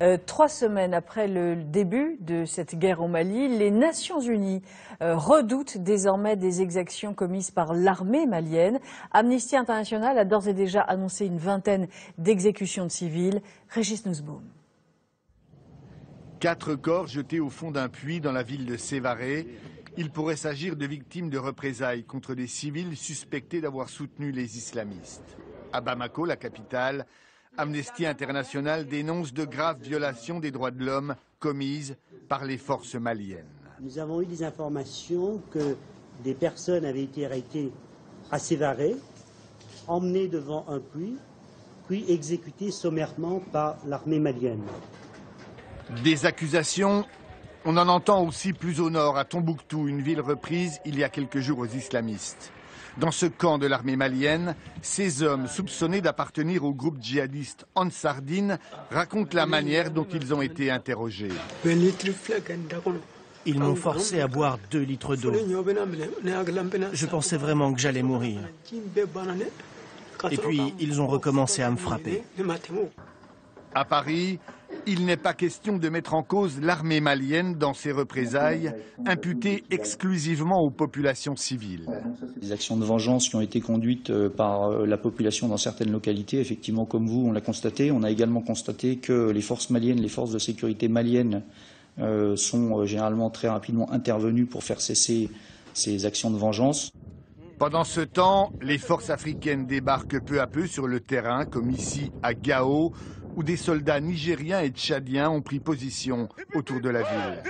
3 semaines après le début de cette guerre au Mali, les Nations Unies redoutent désormais des exactions commises par l'armée malienne. Amnesty International a d'ores et déjà annoncé une vingtaine d'exécutions de civils. Régis Nussbaum. 4 corps jetés au fond d'un puits dans la ville de Sévaré. Il pourrait s'agir de victimes de représailles contre des civils suspectés d'avoir soutenu les islamistes. À Bamako, la capitale, Amnesty International dénonce de graves violations des droits de l'homme commises par les forces maliennes. Nous avons eu des informations que des personnes avaient été arrêtées à Sévaré, emmenées devant un puits, puis exécutées sommairement par l'armée malienne. Des accusations, on en entend aussi plus au nord, à Tombouctou, une ville reprise il y a quelques jours aux islamistes. Dans ce camp de l'armée malienne, ces hommes soupçonnés d'appartenir au groupe djihadiste Ansar Dine racontent la manière dont ils ont été interrogés. Ils m'ont forcé à boire 2 litres d'eau. Je pensais vraiment que j'allais mourir. Et puis, ils ont recommencé à me frapper. À Paris, il n'est pas question de mettre en cause l'armée malienne dans ses représailles, imputées exclusivement aux populations civiles. Des actions de vengeance qui ont été conduites par la population dans certaines localités, effectivement, comme vous, on l'a constaté. On a également constaté que les forces maliennes, les forces de sécurité maliennes sont généralement très rapidement intervenues pour faire cesser ces actions de vengeance. Pendant ce temps, les forces africaines débarquent peu à peu sur le terrain, comme ici à Gao, où des soldats nigériens et tchadiens ont pris position autour de la ville.